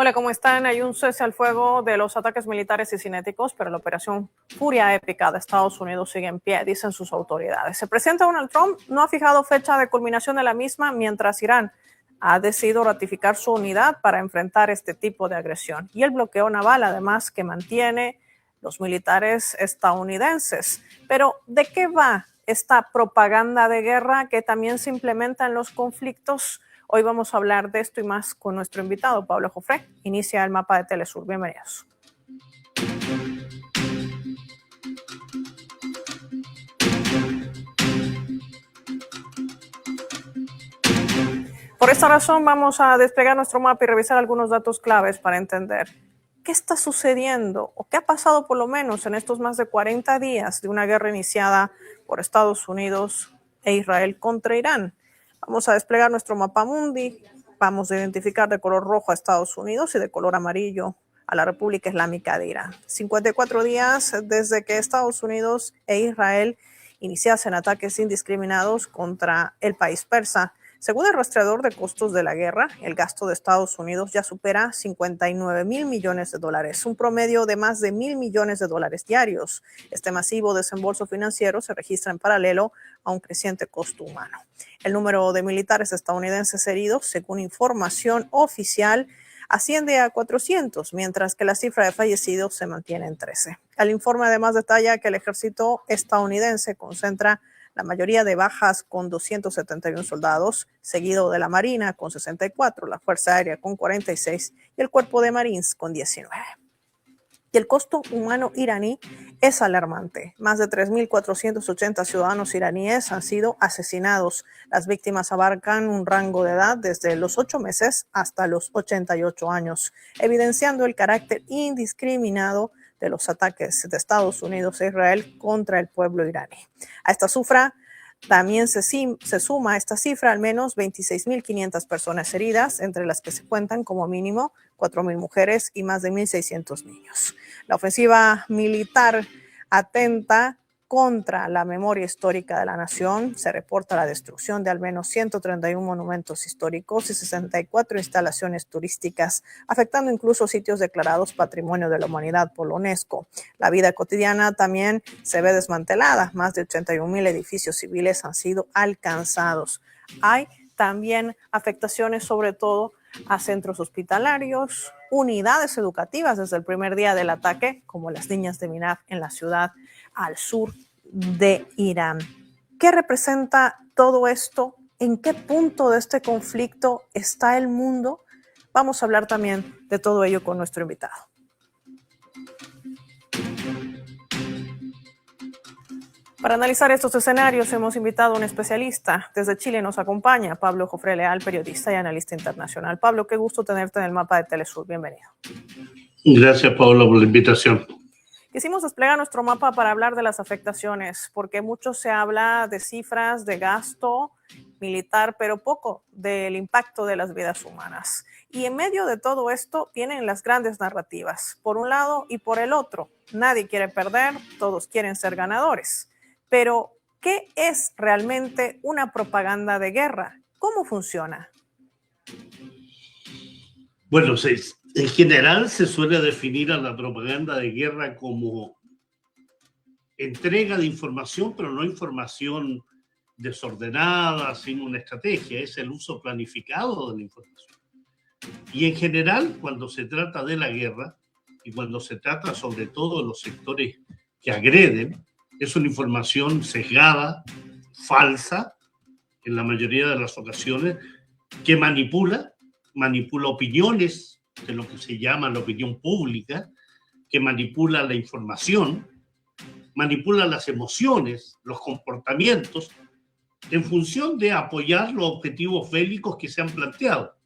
Hola, ¿cómo están? Hay un cese al fuego de los ataques militares y cinéticos, pero la operación Furia Épica de Estados Unidos sigue en pie, dicen sus autoridades. El presidente Donald Trump no ha fijado fecha de culminación de la misma, mientras Irán ha decidido ratificar su unidad para enfrentar este tipo de agresión. Y el bloqueo naval, además, que mantiene los militares estadounidenses. Pero, ¿de qué va esta propaganda de guerra que también se implementa en los conflictos? Hoy vamos a hablar de esto y más con nuestro invitado, Pablo Jofré. Inicia el mapa de Telesur. Bienvenidos. Por esta razón vamos a desplegar nuestro mapa y revisar algunos datos claves para entender qué está sucediendo o qué ha pasado por lo menos en estos más de 40 días de una guerra iniciada por Estados Unidos e Israel contra Irán. Vamos a desplegar nuestro mapa mundi. Vamos a identificar de color rojo a Estados Unidos y de color amarillo a la República Islámica de Irán. 54 días desde que Estados Unidos e Israel iniciasen ataques indiscriminados contra el país persa. Según el rastreador de costos de la guerra, el gasto de Estados Unidos ya supera 59,000 millones de dólares, un promedio de más de 1,000 millones de dólares diarios. Este masivo desembolso financiero se registra en paralelo a un creciente costo humano. El número de militares estadounidenses heridos, según información oficial, asciende a 400, mientras que la cifra de fallecidos se mantiene en 13. El informe además detalla que el ejército estadounidense concentra la mayoría de bajas con 271 soldados, seguido de la Marina con 64, la Fuerza Aérea con 46 y el Cuerpo de Marines con 19. Y el costo humano iraní es alarmante. Más de 3,480 ciudadanos iraníes han sido asesinados. Las víctimas abarcan un rango de edad desde los 8 meses hasta los 88 años, evidenciando el carácter indiscriminado de los ataques de Estados Unidos e Israel contra el pueblo iraní. A esta cifra también se suma a esta cifra al menos 26,500 personas heridas, entre las que se cuentan como mínimo 4,000 mujeres y más de 1,600 niños. La ofensiva militar atenta contra la memoria histórica de la nación. Se reporta la destrucción de al menos 131 monumentos históricos y 64 instalaciones turísticas, afectando incluso sitios declarados Patrimonio de la Humanidad por la UNESCO. La vida cotidiana también se ve desmantelada. Más de 81,000 edificios civiles han sido alcanzados. Hay también afectaciones sobre todo a centros hospitalarios, unidades educativas desde el primer día del ataque, como las niñas de Minaf en la ciudad al sur de Irán. ¿Qué representa todo esto? ¿En qué punto de este conflicto está el mundo? Vamos a hablar también de todo ello con nuestro invitado. Para analizar estos escenarios hemos invitado a un especialista. Desde Chile nos acompaña Pablo Jofré Leal, periodista y analista internacional. Pablo, qué gusto tenerte en el mapa de Telesur. Bienvenido. Gracias, Paola, por la invitación. Quisimos desplegar nuestro mapa para hablar de las afectaciones, porque mucho se habla de cifras de gasto militar, pero poco del impacto de las vidas humanas. Y en medio de todo esto vienen las grandes narrativas, por un lado y por el otro. Nadie quiere perder, todos quieren ser ganadores. Pero, ¿qué es realmente una propaganda de guerra? ¿Cómo funciona? Bueno, en general se suele definir a la propaganda de guerra como entrega de información, pero no información desordenada, sin una estrategia. Es el uso planificado de la información. Y en general, cuando se trata de la guerra, y cuando se trata sobre todo de los sectores que agreden, es una información sesgada, falsa, en la mayoría de las ocasiones, que manipula opiniones de lo que se llama la opinión pública, que manipula la información, manipula las emociones, los comportamientos, en función de apoyar los objetivos bélicos que se han planteado.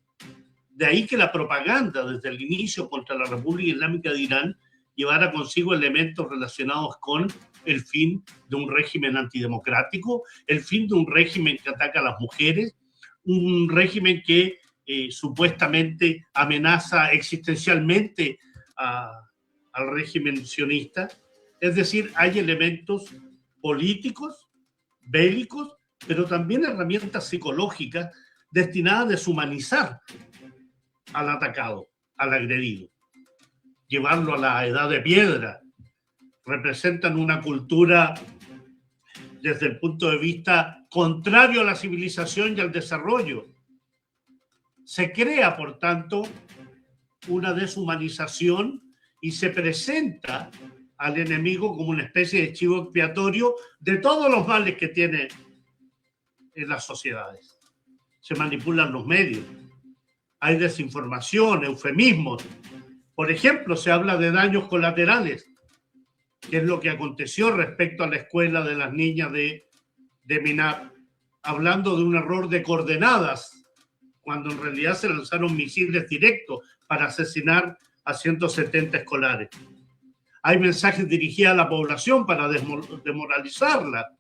De ahí que la propaganda desde el inicio contra la República Islámica de Irán llevara consigo elementos relacionados con el fin de un régimen antidemocrático, el fin de un régimen que ataca a las mujeres, un régimen que supuestamente amenaza existencialmente al régimen sionista. Es decir, hay elementos políticos, bélicos, pero también herramientas psicológicas destinadas a deshumanizar al atacado. al agredido, llevarlo a la edad de piedra. Representan una cultura desde el punto de vista contrario a la civilización y al desarrollo. Se crea, por tanto, una deshumanización y se presenta al enemigo como una especie de chivo expiatorio de todos los males que tiene en las sociedades. Se manipulan los medios, hay desinformación, eufemismos. Por ejemplo, se habla de daños colaterales, que es lo que aconteció respecto a la escuela de las niñas de Minab, hablando de un error de coordenadas, cuando en realidad se lanzaron misiles directos para asesinar a 170 escolares. Hay mensajes dirigidos a la población para desmoralizarla,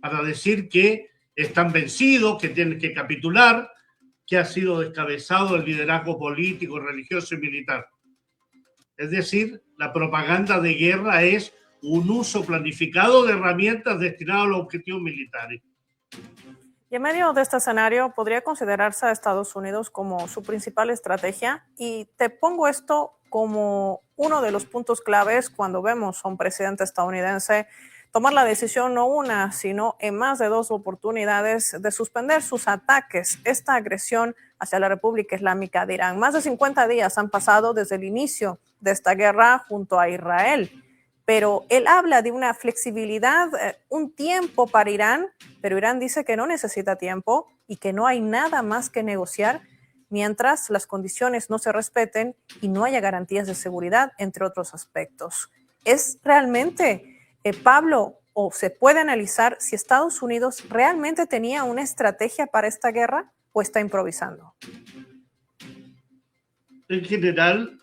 para decir que están vencidos, que tienen que capitular, que ha sido descabezado el liderazgo político, religioso y militar. Es decir, la propaganda de guerra es un uso planificado de herramientas destinadas a los objetivos militares. Y en medio de este escenario, ¿podría considerarse a Estados Unidos como su principal estrategia? Y te pongo esto como uno de los puntos claves cuando vemos a un presidente estadounidense tomar la decisión no una, sino en más de 2 oportunidades de suspender sus ataques, esta agresión hacia la República Islámica de Irán. Más de 50 días han pasado desde el inicio de esta guerra junto a Israel, pero él habla de una flexibilidad, un tiempo para Irán, pero Irán dice que no necesita tiempo y que no hay nada más que negociar mientras las condiciones no se respeten y no haya garantías de seguridad, entre otros aspectos. ¿Es realmente, Pablo, o se puede analizar si Estados Unidos realmente tenía una estrategia para esta guerra o está improvisando? En general,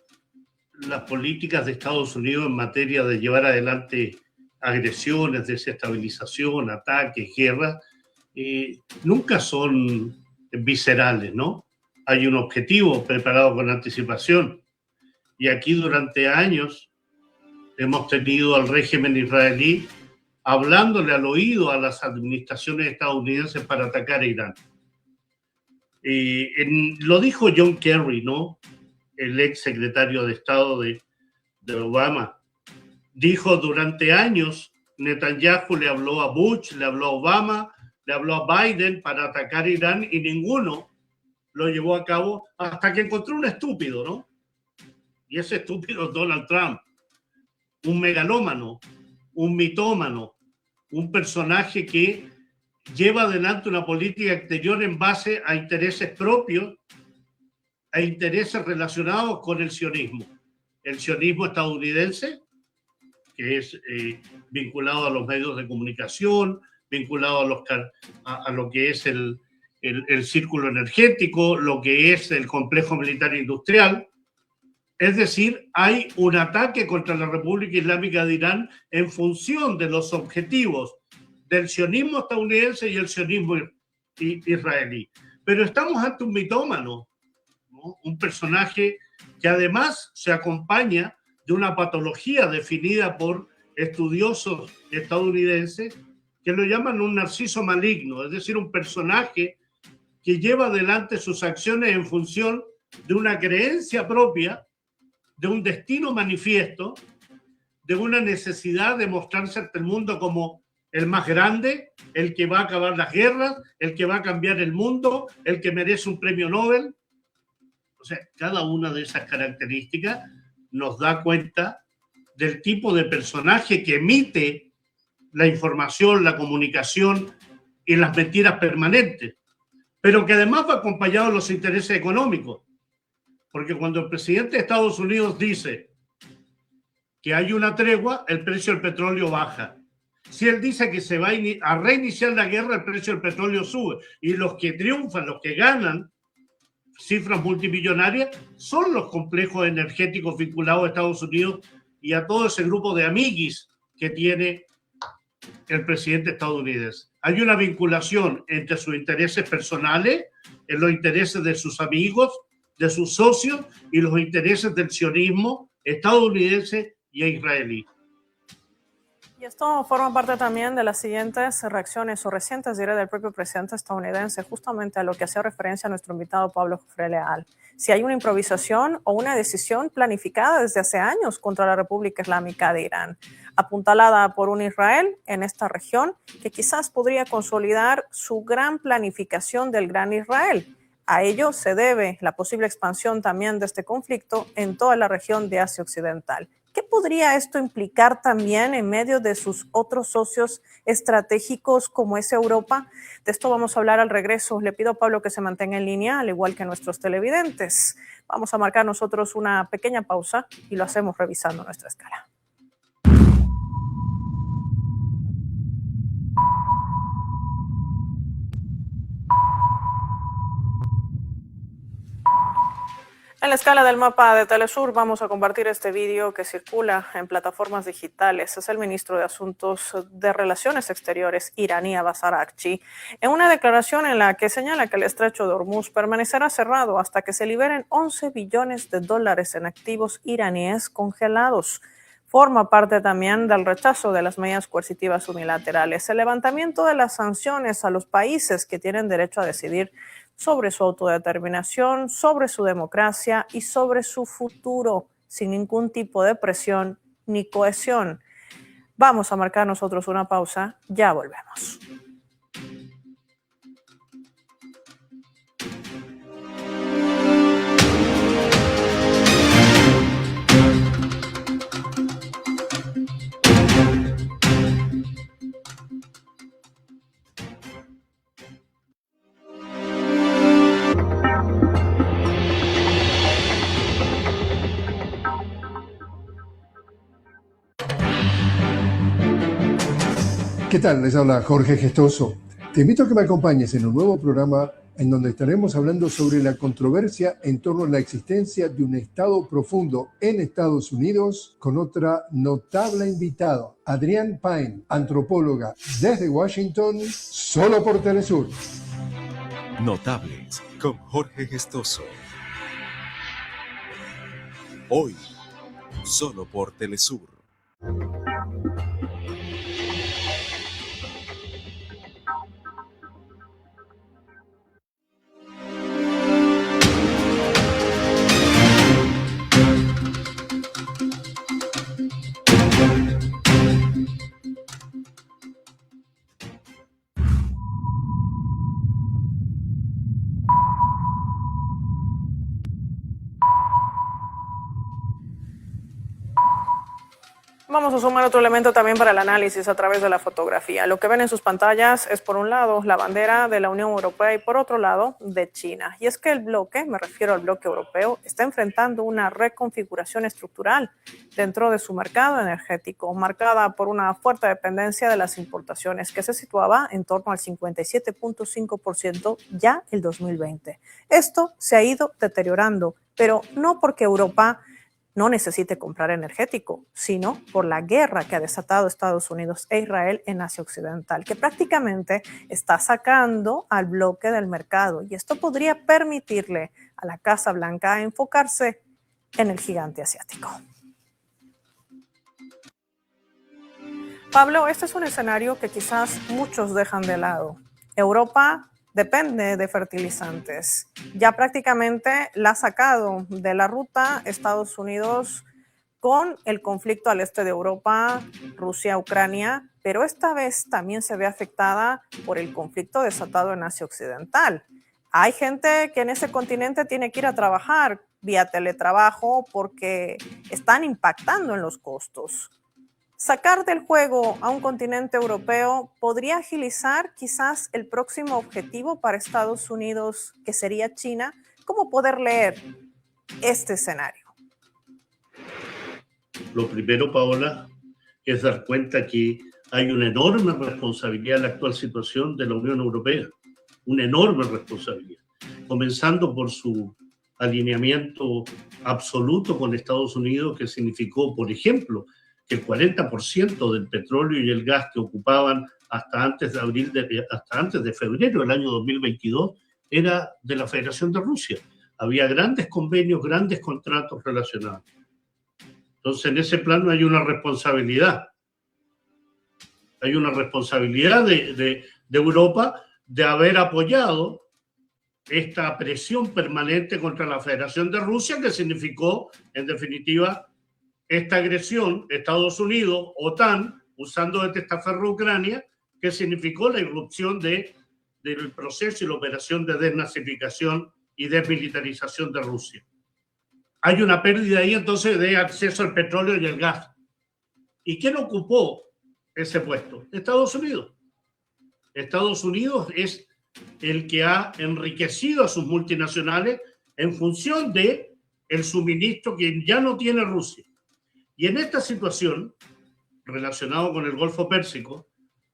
las políticas de Estados Unidos en materia de llevar adelante agresiones, desestabilización, ataques, guerras, nunca son viscerales, ¿no? Hay un objetivo preparado con anticipación. Y aquí durante años hemos tenido al régimen israelí hablándole al oído a las administraciones estadounidenses para atacar a Irán. Lo dijo John Kerry, ¿no? El ex secretario de Estado de Obama. Dijo durante años, Netanyahu le habló a Bush, le habló a Obama, le habló a Biden para atacar a Irán y ninguno lo llevó a cabo hasta que encontró un estúpido, ¿no? Y ese estúpido es Donald Trump, un megalómano, un mitómano, un personaje que lleva adelante una política exterior en base a intereses propios e intereses relacionados con el sionismo. El sionismo estadounidense, que es vinculado a los medios de comunicación, vinculado a lo que es el círculo energético, lo que es el complejo militar industrial. Es decir, hay un ataque contra la República Islámica de Irán en función de los objetivos del sionismo estadounidense y el sionismo israelí. Pero estamos ante un mitómano, ¿no? Un personaje que además se acompaña de una patología definida por estudiosos estadounidenses que lo llaman un narciso maligno, es decir, un personaje que lleva adelante sus acciones en función de una creencia propia, de un destino manifiesto, de una necesidad de mostrarse ante el mundo como el más grande, el que va a acabar las guerras, el que va a cambiar el mundo, el que merece un premio Nobel. O sea, cada una de esas características nos da cuenta del tipo de personaje que emite la información, la comunicación y las mentiras permanentes, pero que además va acompañado de los intereses económicos. Porque cuando el presidente de Estados Unidos dice que hay una tregua, el precio del petróleo baja. Si él dice que se va a reiniciar la guerra, el precio del petróleo sube. Y los que triunfan, los que ganan cifras multimillonarias, son los complejos energéticos vinculados a Estados Unidos y a todo ese grupo de amiguis que tiene el presidente estadounidense. Hay una vinculación entre sus intereses personales, en los intereses de sus amigos, de sus socios y los intereses del sionismo estadounidense y israelí. Y esto forma parte también de las siguientes reacciones o recientes, diré, del propio presidente estadounidense, justamente a lo que hacía referencia a nuestro invitado Pablo Jofré Leal. Si hay una improvisación o una decisión planificada desde hace años contra la República Islámica de Irán, apuntalada por un Israel en esta región que quizás podría consolidar su gran planificación del Gran Israel. A ello se debe la posible expansión también de este conflicto en toda la región de Asia Occidental. ¿Qué podría esto implicar también en medio de sus otros socios estratégicos como es Europa? De esto vamos a hablar al regreso. Le pido a Pablo que se mantenga en línea, al igual que nuestros televidentes. Vamos a marcar nosotros una pequeña pausa y lo hacemos revisando nuestra escala. En la escala del mapa de Telesur vamos a compartir este vídeo que circula en plataformas digitales. Es el ministro de Asuntos de Relaciones Exteriores iraní Abbas Araghchi en una declaración en la que señala que el estrecho de Hormuz permanecerá cerrado hasta que se liberen 11 billones de dólares en activos iraníes congelados. Forma parte también del rechazo de las medidas coercitivas unilaterales, el levantamiento de las sanciones a los países que tienen derecho a decidir sobre su autodeterminación, sobre su democracia y sobre su futuro, sin ningún tipo de presión ni cohesión. Vamos a marcar nosotros una pausa, ya volvemos. ¿Qué tal? Les habla Jorge Gestoso. Te invito a que me acompañes en un nuevo programa en donde estaremos hablando sobre la controversia en torno a la existencia de un Estado profundo en Estados Unidos con otra notable invitada, Adrienne Pine, antropóloga desde Washington, solo por Telesur. Notables con Jorge Gestoso. Hoy, solo por Telesur. Vamos a sumar otro elemento también para el análisis a través de la fotografía. Lo que ven en sus pantallas es, por un lado, la bandera de la Unión Europea y, por otro lado, de China. Y es que el bloque, me refiero al bloque europeo, está enfrentando una reconfiguración estructural dentro de su mercado energético, marcada por una fuerte dependencia de las importaciones, que se situaba en torno al 57.5% ya el 2020. Esto se ha ido deteriorando, pero no porque Europa no necesite comprar energético, sino por la guerra que ha desatado Estados Unidos e Israel en Asia Occidental, que prácticamente está sacando al bloque del mercado. Y esto podría permitirle a la Casa Blanca enfocarse en el gigante asiático. Pablo, este es un escenario que quizás muchos dejan de lado. Europa depende de fertilizantes. Ya prácticamente la ha sacado de la ruta Estados Unidos con el conflicto al este de Europa, Rusia, Ucrania, pero esta vez también se ve afectada por el conflicto desatado en Asia Occidental. Hay gente que en ese continente tiene que ir a trabajar vía teletrabajo porque están impactando en los costos. Sacar del juego a un continente europeo podría agilizar quizás el próximo objetivo para Estados Unidos, que sería China. ¿Cómo poder leer este escenario? Lo primero, Paola, es dar cuenta que hay una enorme responsabilidad en la actual situación de la Unión Europea, una enorme responsabilidad, comenzando por su alineamiento absoluto con Estados Unidos, que significó, por ejemplo, que el 40% del petróleo y el gas que ocupaban hasta antes de febrero del año 2022 era de la Federación de Rusia. Había grandes convenios, grandes contratos relacionados. Entonces, en ese plano hay una responsabilidad. Hay una responsabilidad de Europa de haber apoyado esta presión permanente contra la Federación de Rusia, que significó, en definitiva, esta agresión, Estados Unidos, OTAN, usando de testaferro Ucrania, que significó la irrupción del proceso y la operación de desnazificación y desmilitarización de Rusia. Hay una pérdida ahí entonces de acceso al petróleo y al gas. ¿Y quién ocupó ese puesto? Estados Unidos. Estados Unidos es el que ha enriquecido a sus multinacionales en función de el suministro que ya no tiene Rusia. Y en esta situación, relacionado con el Golfo Pérsico,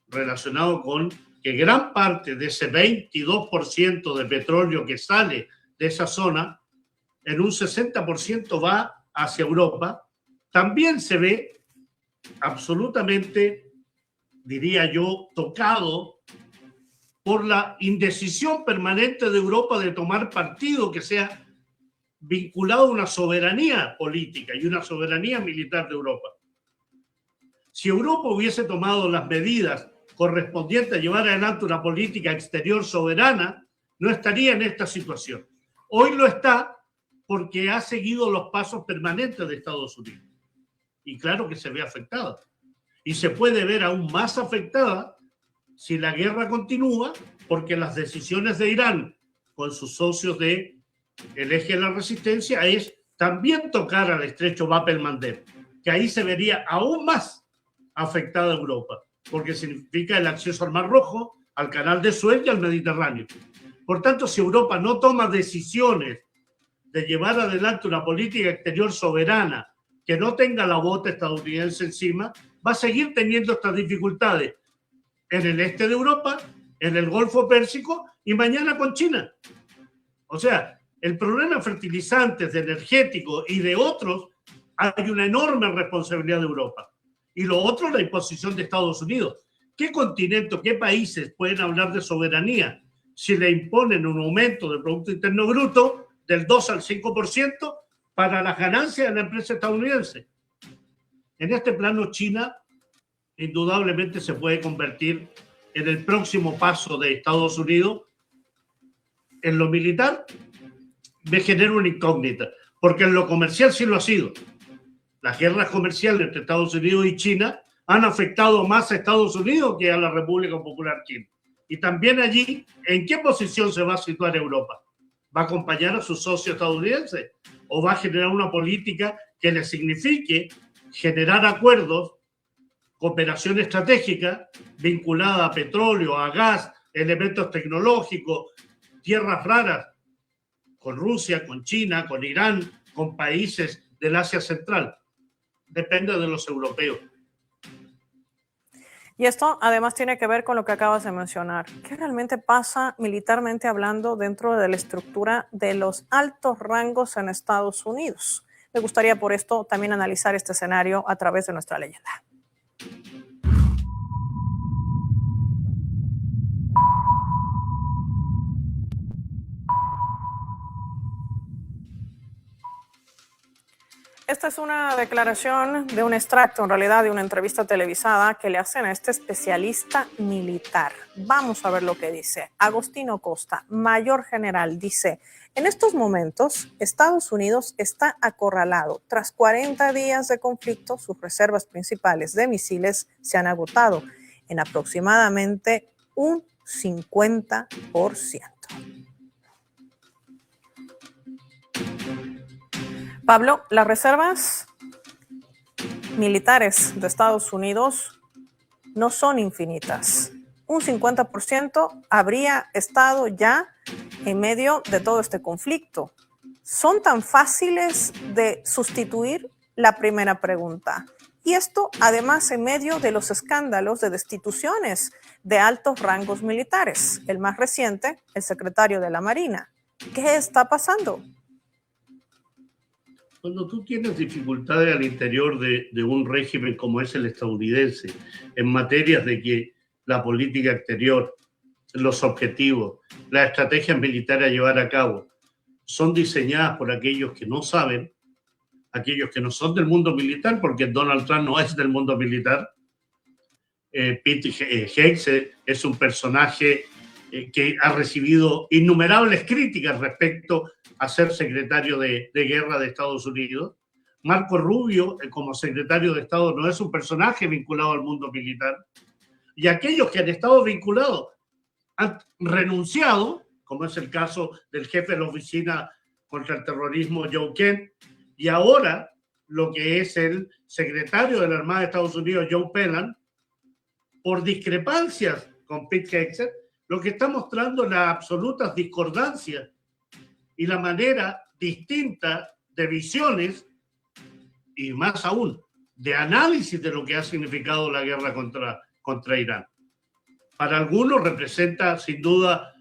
relacionado con que gran parte de ese 22% de petróleo que sale de esa zona, en un 60% va hacia Europa, también se ve absolutamente, diría yo, tocado por la indecisión permanente de Europa de tomar partido que sea vinculado a una soberanía política y una soberanía militar de Europa. Si Europa hubiese tomado las medidas correspondientes a llevar adelante una política exterior soberana, no estaría en esta situación. Hoy lo está porque ha seguido los pasos permanentes de Estados Unidos. Y claro que se ve afectada. Y se puede ver aún más afectada si la guerra continúa, porque las decisiones de Irán con sus socios del eje de la resistencia es también tocar al estrecho Bab el-Mandeb, que ahí se vería aún más afectada Europa, porque significa el acceso al Mar Rojo, al Canal de Suez y al Mediterráneo. Por tanto, si Europa no toma decisiones de llevar adelante una política exterior soberana que no tenga la bota estadounidense encima, va a seguir teniendo estas dificultades en el este de Europa, en el Golfo Pérsico y mañana con China. O sea, el problema de fertilizantes, de energéticos y de otros, hay una enorme responsabilidad de Europa. Y lo otro, la imposición de Estados Unidos. ¿Qué continente, qué países pueden hablar de soberanía si le imponen un aumento del Producto Interno Bruto del 2 al 5% para las ganancias de la empresa estadounidense? En este plano, China indudablemente se puede convertir en el próximo paso de Estados Unidos. En lo militar me genera una incógnita, porque en lo comercial sí lo ha sido. Las guerras comerciales entre Estados Unidos y China han afectado más a Estados Unidos que a la República Popular China. Y también allí, ¿en qué posición se va a situar Europa? ¿Va a acompañar a sus socios estadounidenses? ¿O va a generar una política que le signifique generar acuerdos, cooperación estratégica vinculada a petróleo, a gas, elementos tecnológicos, tierras raras, con Rusia, con China, con Irán, con países del Asia Central? Depende de los europeos. Y esto además tiene que ver con lo que acabas de mencionar. ¿Qué realmente pasa militarmente hablando dentro de la estructura de los altos rangos en Estados Unidos? Me gustaría por esto también analizar este escenario a través de nuestra leyenda. Esta es una declaración de un extracto, en realidad, de una entrevista televisada que le hacen a este especialista militar. Vamos a ver lo que dice. Agostino Costa, mayor general, dice: en estos momentos, Estados Unidos está acorralado. Tras 40 días de conflicto, sus reservas principales de misiles se han agotado en aproximadamente un 50%. Pablo, las reservas militares de Estados Unidos no son infinitas. Un 50% habría estado ya en medio de todo este conflicto. ¿Son tan fáciles de sustituir? La primera pregunta. Y esto además en medio de los escándalos de destituciones de altos rangos militares. El más reciente, el secretario de la Marina. ¿Qué está pasando? Cuando tú tienes dificultades al interior de un régimen como es el estadounidense, en materias de que la política exterior, los objetivos, las estrategias militares a llevar a cabo son diseñadas por aquellos que no saben, aquellos que no son del mundo militar, porque Donald Trump no es del mundo militar, Pete Hegseth es un personaje que ha recibido innumerables críticas respecto a ser secretario de guerra de Estados Unidos. Marco Rubio, como secretario de Estado, no es un personaje vinculado al mundo militar. Y aquellos que han estado vinculados han renunciado, como es el caso del jefe de la Oficina contra el Terrorismo, Joe Kent, y ahora lo que es el secretario de la Armada de Estados Unidos, Joe Pelham, por discrepancias con Pete Hegseth, lo que está mostrando las absolutas discordancias y la manera distinta de visiones y más aún de análisis de lo que ha significado la guerra contra Irán. Para algunos representa sin duda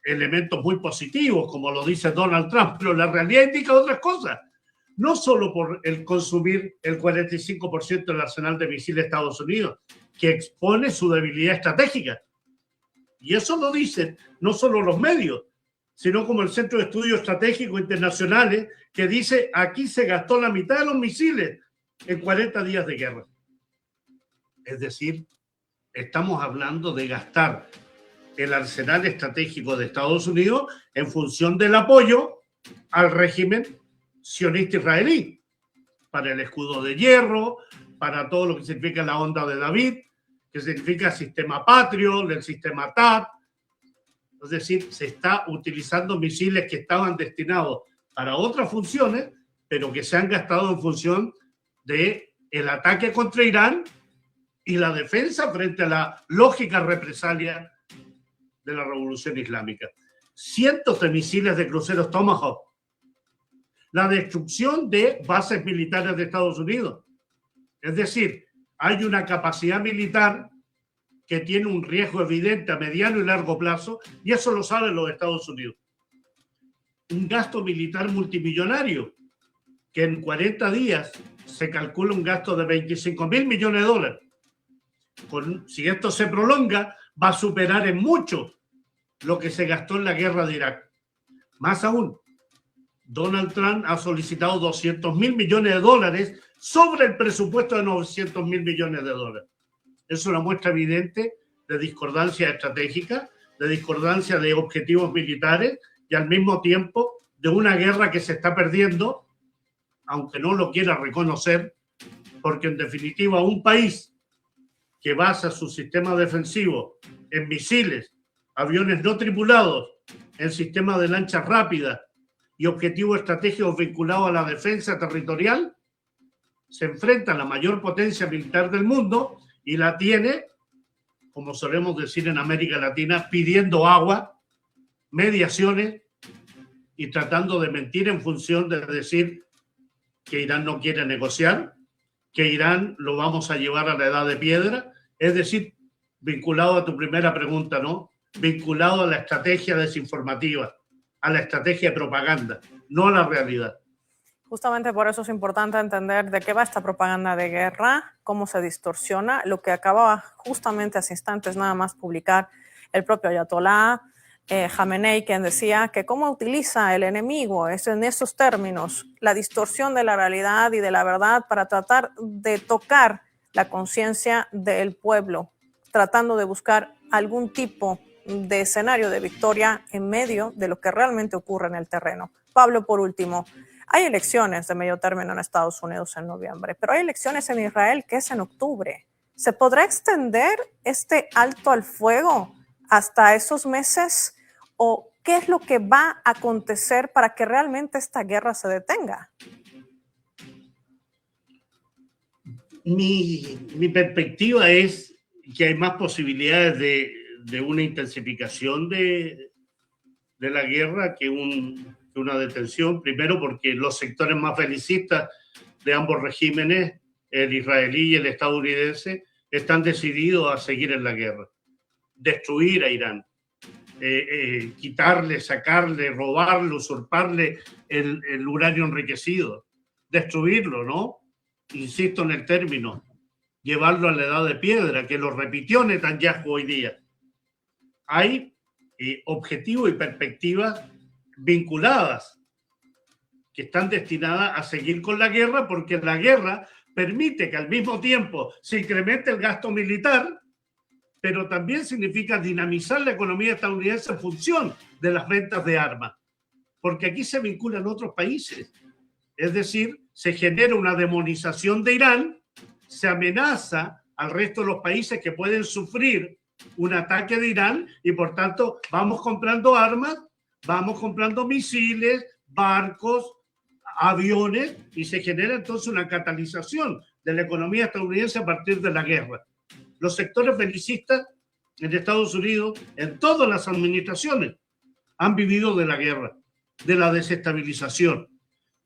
elementos muy positivos, como lo dice Donald Trump, pero la realidad indica otras cosas. No solo por el consumir el 45% del arsenal de misiles de Estados Unidos, que expone su debilidad estratégica. Y eso lo dicen no solo los medios, sino como el Centro de Estudios Estratégicos Internacionales, que dice aquí se gastó la mitad de los misiles en 40 días de guerra. Es decir, estamos hablando de gastar el arsenal estratégico de Estados Unidos en función del apoyo al régimen sionista israelí, para el escudo de hierro, para todo lo que significa la onda de David, que significa sistema Patriot, el sistema THAAD. Es decir, se está utilizando misiles que estaban destinados para otras funciones, pero que se han gastado en función del ataque contra Irán y la defensa frente a la lógica represalia de la revolución islámica. Cientos de misiles de cruceros Tomahawk, la destrucción de bases militares de Estados Unidos. Es decir, hay una capacidad militar que tiene un riesgo evidente a mediano y largo plazo, y eso lo saben los Estados Unidos. Un gasto militar multimillonario, que en 40 días se calcula un gasto de $25.000 millones. Si esto se prolonga, va a superar en mucho lo que se gastó en la guerra de Irak. Más aún, Donald Trump ha solicitado $200.000 millones sobre el presupuesto de $900.000 millones. Es una muestra evidente de discordancia estratégica, de discordancia de objetivos militares y al mismo tiempo de una guerra que se está perdiendo, aunque no lo quiera reconocer, porque en definitiva un país que basa su sistema defensivo en misiles, aviones no tripulados, en sistemas de lanchas rápidas y objetivos estratégicos vinculados a la defensa territorial, se enfrenta a la mayor potencia militar del mundo y la tiene, como solemos decir en América Latina, pidiendo agua, mediaciones y tratando de mentir en función de decir que Irán no quiere negociar, que Irán lo vamos a llevar a la edad de piedra. Es decir, vinculado a tu primera pregunta, ¿no? Vinculado a la estrategia desinformativa, a la estrategia de propaganda, no a la realidad. Justamente por eso es importante entender de qué va esta propaganda de guerra, cómo se distorsiona, lo que acababa justamente hace instantes nada más publicar el propio Ayatollah Jamenei, quien decía que cómo utiliza el enemigo en esos términos la distorsión de la realidad y de la verdad para tratar de tocar la conciencia del pueblo, tratando de buscar algún tipo de escenario de victoria en medio de lo que realmente ocurre en el terreno. Pablo, por último, hay elecciones de medio término en Estados Unidos en noviembre, pero hay elecciones en Israel que es en octubre. ¿Se podrá extender este alto al fuego hasta esos meses? ¿O qué es lo que va a acontecer para que realmente esta guerra se detenga? Mi perspectiva es que hay más posibilidades de una intensificación de la guerra que una detención. Primero porque los sectores más belicistas de ambos regímenes, el israelí y el estadounidense, están decididos a seguir en la guerra, destruir a Irán, quitarle, sacarle, robarle, usurparle el uranio enriquecido, destruirlo, ¿no? Insisto en el término, llevarlo a la edad de piedra, que lo repitió Netanyahu hoy día. Hay objetivos y perspectivas vinculadas que están destinadas a seguir con la guerra, porque la guerra permite que al mismo tiempo se incremente el gasto militar, pero también significa dinamizar la economía estadounidense en función de las ventas de armas, porque aquí se vinculan otros países. Es decir, se genera una demonización de Irán, se amenaza al resto de los países que pueden sufrir un ataque de Irán y por tanto vamos comprando armas, vamos comprando misiles, barcos, aviones y se genera entonces una catalización de la economía estadounidense a partir de la guerra. Los sectores belicistas en Estados Unidos, en todas las administraciones, han vivido de la guerra, de la desestabilización.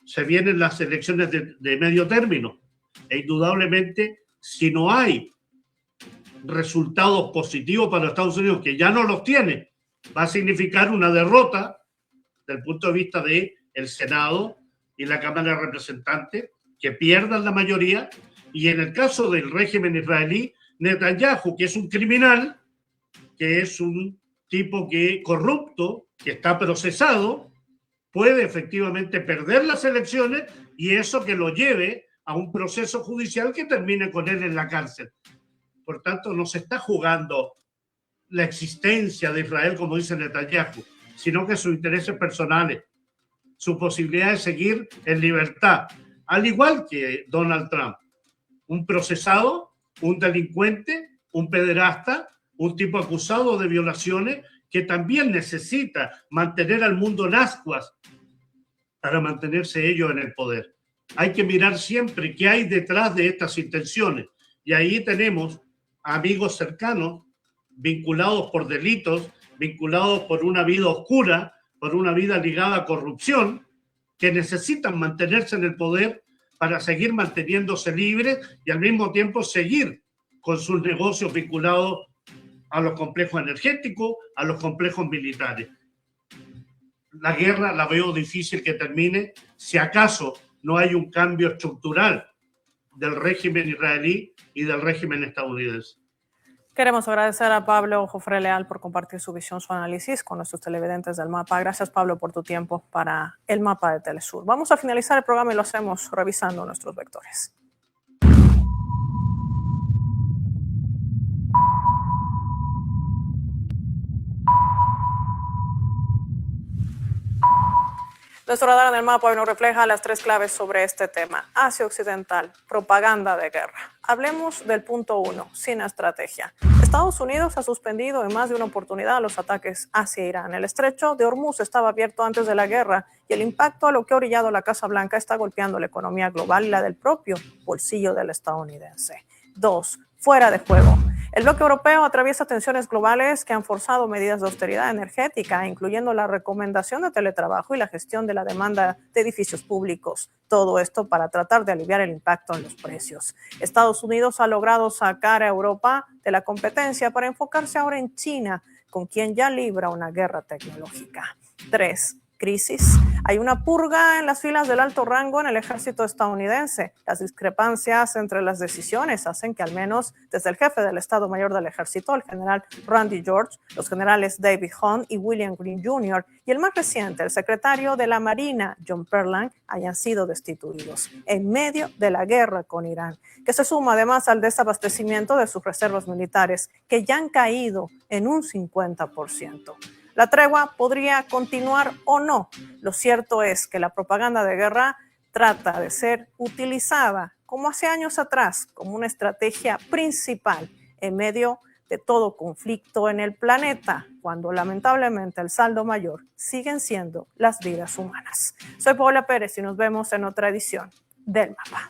Se vienen las elecciones de medio término e indudablemente si no hay resultados positivos para Estados Unidos, que ya no los tiene, va a significar una derrota desde el punto de vista del Senado y la Cámara de Representantes, que pierdan la mayoría, y en el caso del régimen israelí, Netanyahu, que es un criminal, que es un tipo corrupto, que está procesado, puede efectivamente perder las elecciones y eso que lo lleve a un proceso judicial que termine con él en la cárcel. Por tanto, no se está jugando la existencia de Israel, como dice Netanyahu, sino que sus intereses personales, su posibilidad de seguir en libertad, al igual que Donald Trump, un procesado, un delincuente, un pederasta, un tipo acusado de violaciones que también necesita mantener al mundo en ascuas para mantenerse ellos en el poder. Hay que mirar siempre qué hay detrás de estas intenciones. Y ahí tenemos amigos cercanos, vinculados por delitos, vinculados por una vida oscura, por una vida ligada a corrupción, que necesitan mantenerse en el poder para seguir manteniéndose libres y al mismo tiempo seguir con sus negocios vinculados a los complejos energéticos, a los complejos militares. La guerra la veo difícil que termine si acaso no hay un cambio estructural del régimen israelí y del régimen estadounidense. Queremos agradecer a Pablo Jofré Leal por compartir su visión, su análisis con nuestros televidentes del Mapa. Gracias, Pablo, por tu tiempo para el Mapa de Telesur. Vamos a finalizar el programa y lo hacemos revisando nuestros vectores. Nuestro radar en el mapa hoy nos refleja las 3 claves sobre este tema. Asia Occidental, propaganda de guerra. Hablemos del punto 1, sin estrategia. Estados Unidos ha suspendido en más de una oportunidad los ataques hacia Irán. El estrecho de Hormuz estaba abierto antes de la guerra y el impacto a lo que ha orillado la Casa Blanca está golpeando la economía global y la del propio bolsillo del estadounidense. 2, fuera de juego. El bloque europeo atraviesa tensiones globales que han forzado medidas de austeridad energética, incluyendo la recomendación de teletrabajo y la gestión de la demanda de edificios públicos. Todo esto para tratar de aliviar el impacto en los precios. Estados Unidos ha logrado sacar a Europa de la competencia para enfocarse ahora en China, con quien ya libra una guerra tecnológica. 3. Crisis. Hay una purga en las filas del alto rango en el ejército estadounidense. Las discrepancias entre las decisiones hacen que al menos desde el jefe del Estado Mayor del Ejército, el general Randy George, los generales David Hunt y William Green Jr., y el más reciente, el secretario de la Marina, John Perland, hayan sido destituidos en medio de la guerra con Irán, que se suma además al desabastecimiento de sus reservas militares, que ya han caído en un 50%. La tregua podría continuar o no. Lo cierto es que la propaganda de guerra trata de ser utilizada, como hace años atrás, como una estrategia principal en medio de todo conflicto en el planeta, cuando lamentablemente el saldo mayor siguen siendo las vidas humanas. Soy Paola Pérez y nos vemos en otra edición del Mapa.